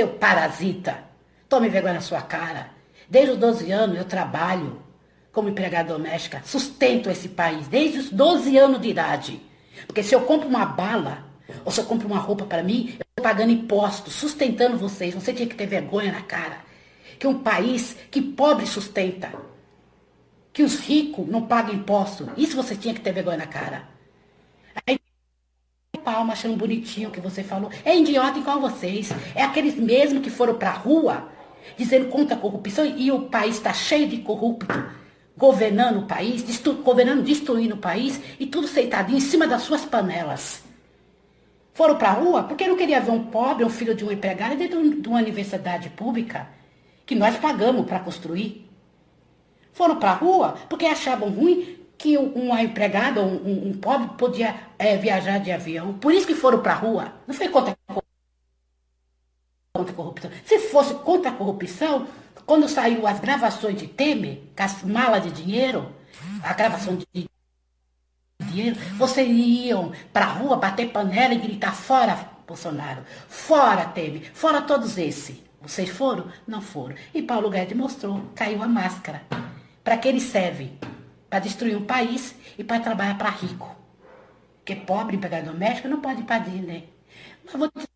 Seu parasita, tome vergonha na sua cara. Desde os 12 anos eu trabalho como empregada doméstica, sustento esse país, desde os 12 anos de idade. Porque se eu compro uma bala, ou se eu compro uma roupa para mim, eu estou pagando impostos, sustentando vocês. Você tinha que ter vergonha na cara. Que um país que pobre sustenta, que os ricos não pagam imposto, isso você tinha que ter vergonha na cara. Aí palma achando bonitinho o que você falou. É idiota igual vocês. É aqueles mesmos que foram pra rua dizendo contra a corrupção e o país está cheio de corrupto, governando o país, governando, destruindo o país e tudo sentadinho em cima das suas panelas. Foram pra rua porque não queria ver um pobre, um filho de um empregado dentro de uma universidade pública que nós pagamos para construir. Foram para a rua porque achavam ruim que uma empregada, um pobre, podia viajar de avião. Por isso que foram para a rua. Não foi contra a corrupção. Se fosse contra a corrupção, quando saiu as gravações de Temer, com as malas de dinheiro, a gravação de dinheiro, vocês iam para a rua bater panela e gritar fora Bolsonaro, fora Temer, fora todos esses. Vocês foram? Não foram. E Paulo Guedes mostrou, caiu a máscara. Para que ele serve? Para destruir um país e para trabalhar para rico. Porque pobre empregada doméstica não pode ir para Disney. Mas vou dizer,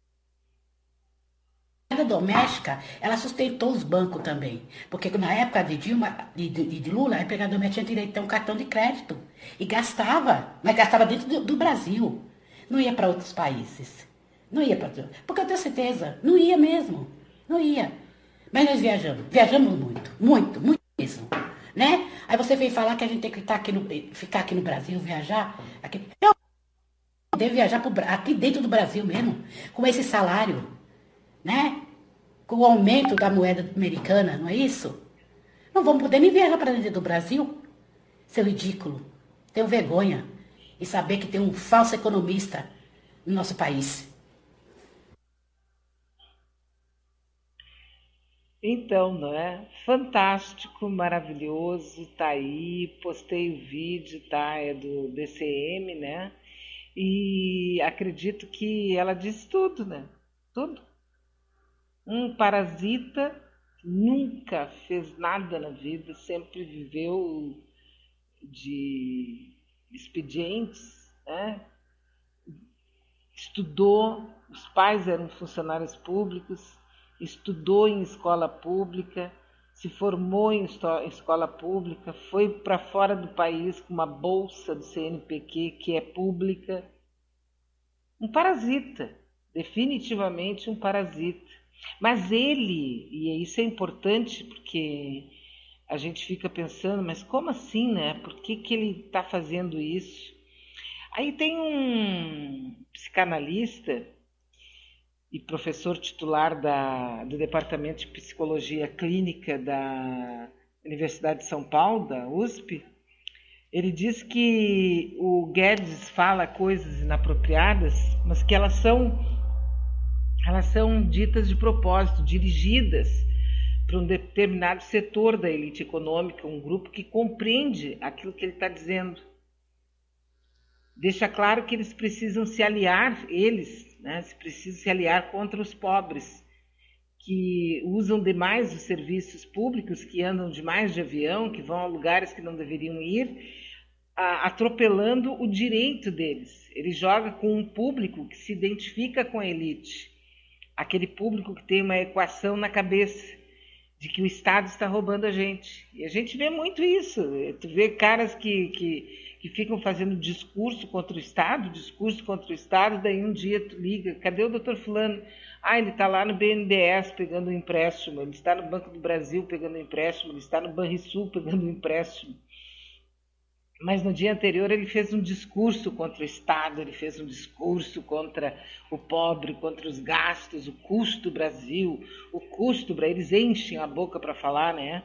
a empregada doméstica, ela sustentou os bancos também. Porque na época de Dilma e de Lula, a empregada doméstica tinha direito a ter um cartão de crédito. E gastava, mas gastava dentro do Brasil. Não ia para outros países. Não ia para. Porque eu tenho certeza, não ia mesmo. Não ia. Mas nós viajamos muito, muito, muito mesmo. Né? Aí você veio falar que a gente tem que ficar aqui no Brasil, viajar. Eu devo viajar aqui dentro do Brasil mesmo, com esse salário, né? Com o aumento da moeda americana, não é isso? Não vamos poder nem viajar para dentro do Brasil, seu ridículo. Tenho vergonha em saber que tem um falso economista no nosso país. Então, não é? Fantástico, maravilhoso, tá aí, postei o vídeo, tá? É do DCM, né? E acredito que ela diz tudo, né? Tudo. Um parasita nunca fez nada na vida, sempre viveu de expedientes, né? Estudou, os pais eram funcionários públicos, estudou em escola pública, se formou em escola pública, foi para fora do país com uma bolsa do CNPq que é pública. Um parasita, definitivamente um parasita. Mas ele, e isso é importante porque a gente fica pensando, mas como assim, né? Por que, que ele está fazendo isso? Aí tem um psicanalista e professor titular do Departamento de Psicologia Clínica da Universidade de São Paulo, da USP. Ele diz que o Guedes fala coisas inapropriadas, mas que elas são ditas de propósito, dirigidas para um determinado setor da elite econômica, um grupo que compreende aquilo que ele está dizendo. Deixa claro que eles precisam se aliar, né, se precisam se aliar contra os pobres, que usam demais os serviços públicos, que andam demais de avião, que vão a lugares que não deveriam ir, atropelando o direito deles. Ele joga com um público que se identifica com a elite, aquele público que tem uma equação na cabeça de que o Estado está roubando a gente. E a gente vê muito isso. Tu vê caras que ficam fazendo discurso contra o Estado, daí um dia tu liga, cadê o doutor fulano? Ah, ele está lá no BNDES pegando um empréstimo, ele está no Banco do Brasil pegando um empréstimo, ele está no Banrisul pegando um empréstimo. Mas no dia anterior ele fez um discurso contra o Estado, ele fez um discurso contra o pobre, contra os gastos, o custo do Brasil, eles enchem a boca para falar, né?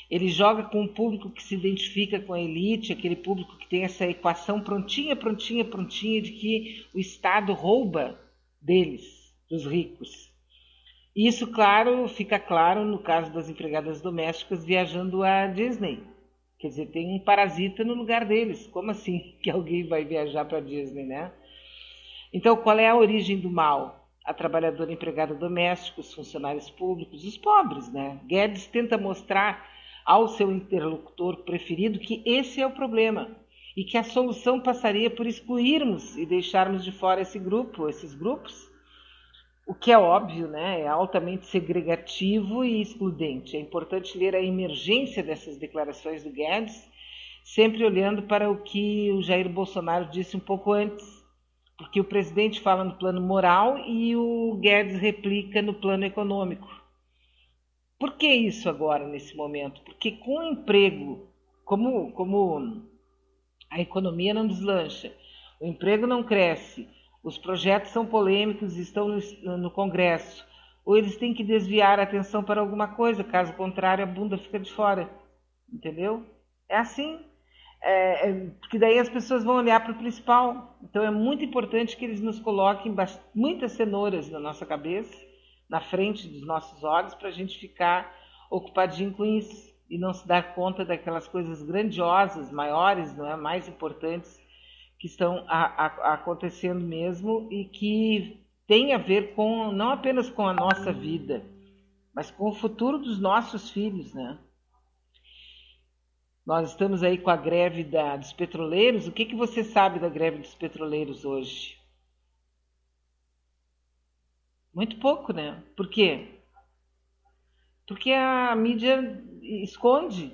Ele joga com um público que se identifica com a elite, aquele público que tem essa equação prontinha, de que o Estado rouba deles, dos ricos. E isso, claro, fica claro no caso das empregadas domésticas viajando à Disney. Quer dizer, tem um parasita no lugar deles. Como assim que alguém vai viajar para a Disney, né? Então, qual é a origem do mal? a trabalhadora empregada doméstica, os funcionários públicos, os pobres, né? Guedes tenta mostrar ao seu interlocutor preferido que esse é o problema e que a solução passaria por excluirmos e deixarmos de fora esses grupos, o que é óbvio, né? É altamente segregativo e excludente. É importante ler a emergência dessas declarações do Guedes, sempre olhando para o que o Jair Bolsonaro disse um pouco antes, porque o presidente fala no plano moral e o Guedes replica no plano econômico. Por que isso agora, nesse momento? Porque com o emprego, como a economia não deslancha, o emprego não cresce, os projetos são polêmicos e estão no Congresso, ou eles têm que desviar a atenção para alguma coisa, caso contrário a bunda fica de fora, entendeu? É assim. Porque daí as pessoas vão olhar para o principal. Então é muito importante que eles nos coloquem muitas cenouras na nossa cabeça, na frente dos nossos olhos, para a gente ficar ocupadinho com isso e não se dar conta daquelas coisas grandiosas, maiores, não é, mais importantes que estão acontecendo mesmo e que tem a ver com não apenas com a nossa vida, mas com o futuro dos nossos filhos, né? Nós estamos aí com a greve dos petroleiros. O que você sabe da greve dos petroleiros hoje? Muito pouco, né? Por quê? Porque a mídia esconde.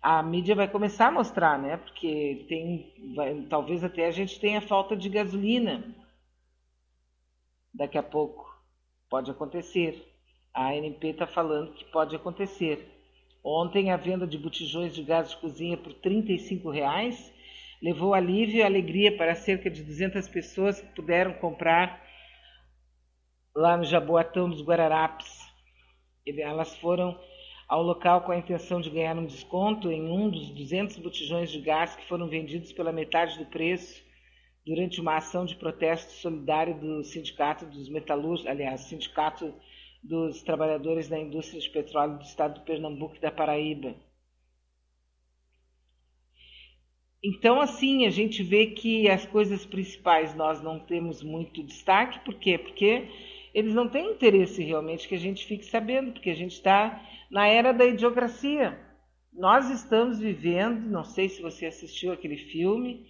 A mídia vai começar a mostrar, né? Porque talvez até a gente tenha falta de gasolina. Daqui a pouco pode acontecer. A ANP está falando que pode acontecer. Ontem, a venda de botijões de gás de cozinha por R$ 35 levou alívio e alegria para cerca de 200 pessoas que puderam comprar lá no Jaboatão dos Guararapes. Elas foram ao local com a intenção de ganhar um desconto em um dos 200 botijões de gás que foram vendidos pela metade do preço durante uma ação de protesto solidário do Sindicato dos Metalúrgicos, aliás, Sindicato dos Trabalhadores da Indústria de Petróleo do Estado de Pernambuco e da Paraíba. Então, assim, a gente vê que as coisas principais nós não temos muito destaque. Por quê? Porque eles não têm interesse realmente que a gente fique sabendo, porque a gente está na era da idiocracia. Nós estamos vivendo, não sei se você assistiu aquele filme,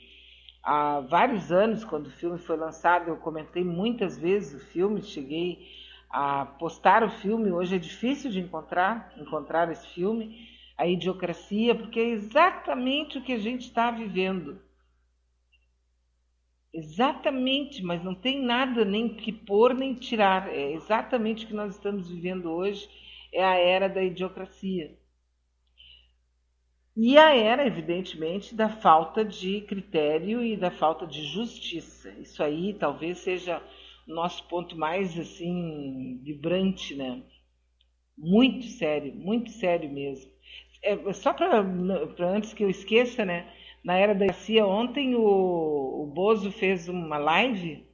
há vários anos, quando o filme foi lançado, eu comentei muitas vezes o filme, cheguei a postar o filme. Hoje é difícil de encontrar esse filme, a idiocracia, porque é exatamente o que a gente está vivendo. Exatamente, mas não tem nada nem que pôr nem tirar. É exatamente o que nós estamos vivendo hoje, é a era da idiocracia. E a era, evidentemente, da falta de critério e da falta de justiça. Isso aí talvez seja o nosso ponto mais assim vibrante, né? Muito sério mesmo. Só para antes que eu esqueça, né? Na era da Garcia, ontem o Bozo fez uma live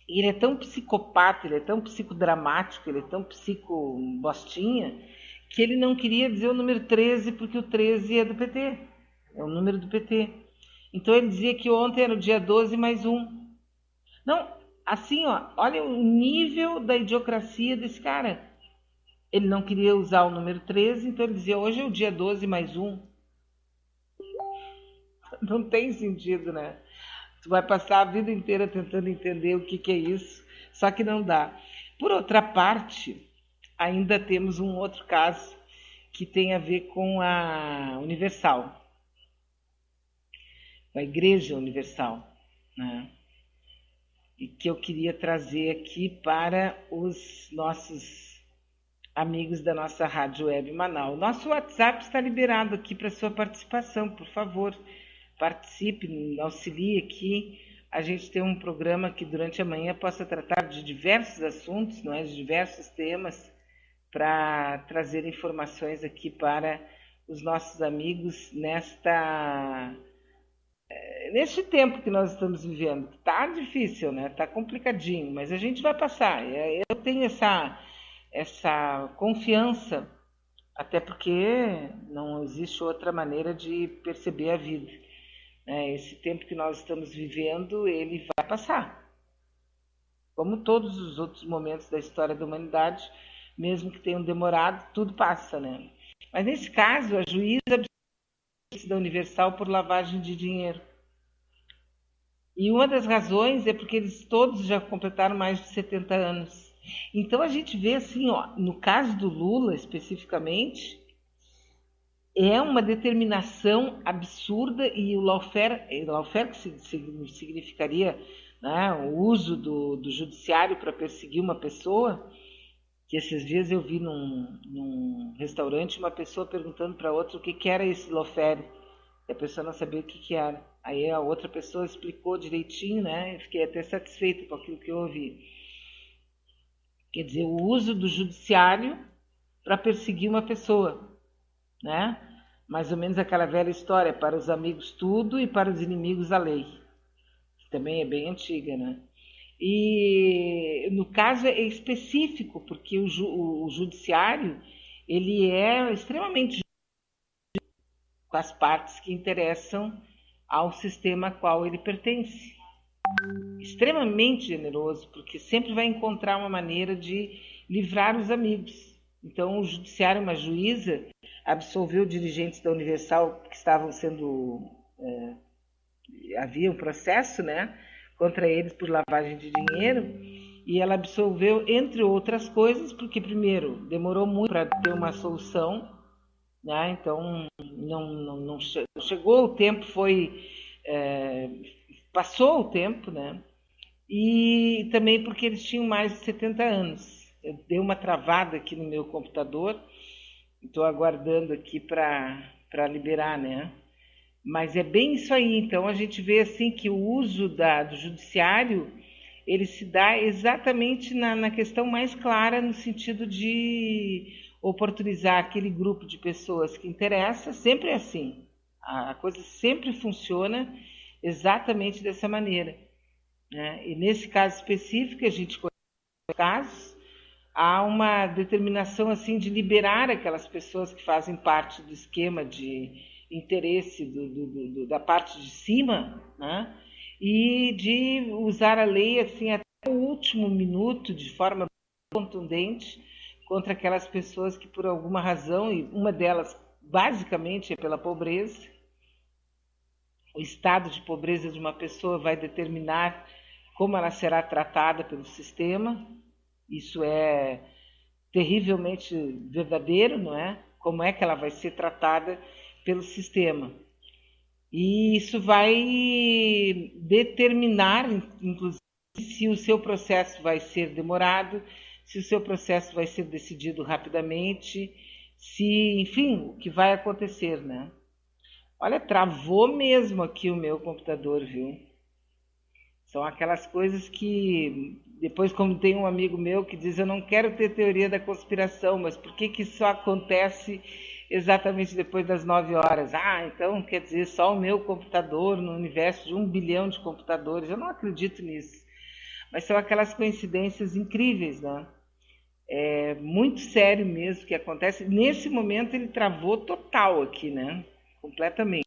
e ele é tão psicopata, ele é tão psicodramático, ele é tão psicobostinha, que ele não queria dizer o número 13 porque o 13 é do PT, é o número do PT. Então ele dizia que ontem era o dia 12 mais um. Não, assim, ó, olha o nível da idiocracia desse cara. Ele não queria usar o número 13, então ele dizia hoje é o dia 12 mais um. Não tem sentido, né? Tu vai passar a vida inteira tentando entender o que é isso, só que não dá. Por outra parte, ainda temos um outro caso que tem a ver com a Universal, a Igreja Universal, né? E que eu queria trazer aqui para os nossos amigos da nossa Rádio Web Manaus. Nosso WhatsApp está liberado aqui para sua participação, por favor. Participe, auxilie aqui. A gente tem um programa que durante a manhã possa tratar de diversos assuntos, não é? De diversos temas, para trazer informações aqui para os nossos amigos neste tempo que nós estamos vivendo. Está difícil, né? Está complicadinho, mas a gente vai passar. Eu tenho essa confiança, até porque não existe outra maneira de perceber a vida. Esse tempo que nós estamos vivendo, ele vai passar. Como todos os outros momentos da história da humanidade, mesmo que tenham demorado, tudo passa, né? Mas nesse caso, a juíza absolveu da Universal por lavagem de dinheiro. E uma das razões é porque eles todos já completaram mais de 70 anos. Então a gente vê assim, ó, no caso do Lula especificamente, é uma determinação absurda e o lawfare que significaria, né, o uso do judiciário para perseguir uma pessoa, que esses dias eu vi num restaurante uma pessoa perguntando para outra o que era esse lawfare, e a pessoa não sabia o que era. Aí a outra pessoa explicou direitinho, né? Eu fiquei até satisfeita com aquilo que eu ouvi. Quer dizer, o uso do judiciário para perseguir uma pessoa, né? Mais ou menos aquela velha história, para os amigos tudo e para os inimigos a lei, que também é bem antiga, né? E no caso é específico, porque o judiciário ele é extremamente com as partes que interessam ao sistema a qual ele pertence. Extremamente generoso, porque sempre vai encontrar uma maneira de livrar os amigos. Então, o judiciário, uma juíza, absolveu dirigentes da Universal que estavam sendo... havia um processo, né, contra eles por lavagem de dinheiro, e ela absolveu, entre outras coisas, porque, primeiro, demorou muito para ter uma solução, né, então não chegou o tempo, passou o tempo, né, e também porque eles tinham mais de 70 anos. Eu dei uma travada aqui no meu computador, estou aguardando aqui para liberar, né? Mas é bem isso aí. Então a gente vê assim que o uso do judiciário ele se dá exatamente na questão mais clara, no sentido de oportunizar aquele grupo de pessoas que interessa. Sempre é assim. A coisa sempre funciona exatamente dessa maneira, né? E nesse caso específico, a gente conhece casos, há uma determinação assim de liberar aquelas pessoas que fazem parte do esquema de interesse da parte de cima, né? E de usar a lei assim até o último minuto de forma contundente contra aquelas pessoas que por alguma razão, e uma delas basicamente é pela pobreza, o estado de pobreza de uma pessoa vai determinar como ela será tratada pelo sistema. Isso é terrivelmente verdadeiro, não é? Como é que ela vai ser tratada pelo sistema. E isso vai determinar, inclusive, se o seu processo vai ser demorado, se o seu processo vai ser decidido rapidamente, se, enfim, o que vai acontecer, né? Olha, travou mesmo aqui o meu computador, viu? São aquelas coisas que, depois, como tem um amigo meu que diz, eu não quero ter teoria da conspiração, mas por que isso acontece exatamente depois das 9 horas? Ah, então quer dizer só o meu computador no universo de 1 bilhão de computadores. Eu não acredito nisso. Mas são aquelas coincidências incríveis, né? É muito sério mesmo que acontece. Nesse momento ele travou total aqui, né? Completamente.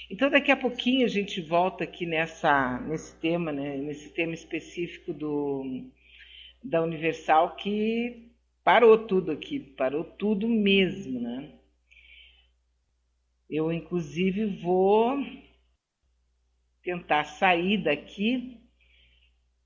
Então daqui a pouquinho a gente volta aqui nesse tema, né? Nesse tema específico da Universal, que parou tudo aqui, parou tudo mesmo, né? Eu inclusive vou tentar sair daqui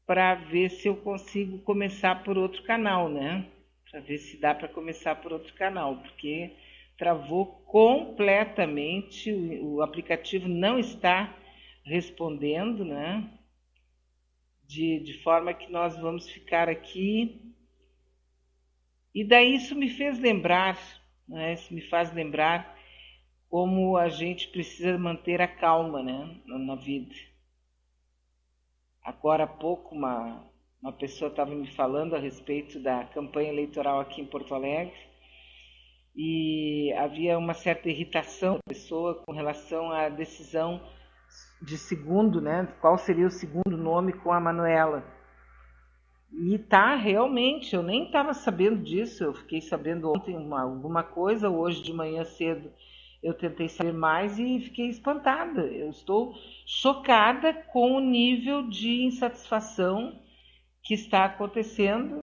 para ver se eu consigo começar por outro canal, né? Para ver se dá para começar por outro canal, porque travou completamente, o aplicativo não está respondendo, né? De forma que nós vamos ficar aqui. E daí isso me fez lembrar, né? Isso me faz lembrar como a gente precisa manter a calma, né? Na vida. Agora há pouco uma pessoa estava me falando a respeito da campanha eleitoral aqui em Porto Alegre, e havia uma certa irritação da pessoa com relação à decisão de segundo, né? Qual seria o segundo nome com a Manuela. E tá, realmente, eu nem estava sabendo disso, eu fiquei sabendo ontem alguma coisa, hoje de manhã cedo eu tentei saber mais e fiquei espantada. Eu estou chocada com o nível de insatisfação que está acontecendo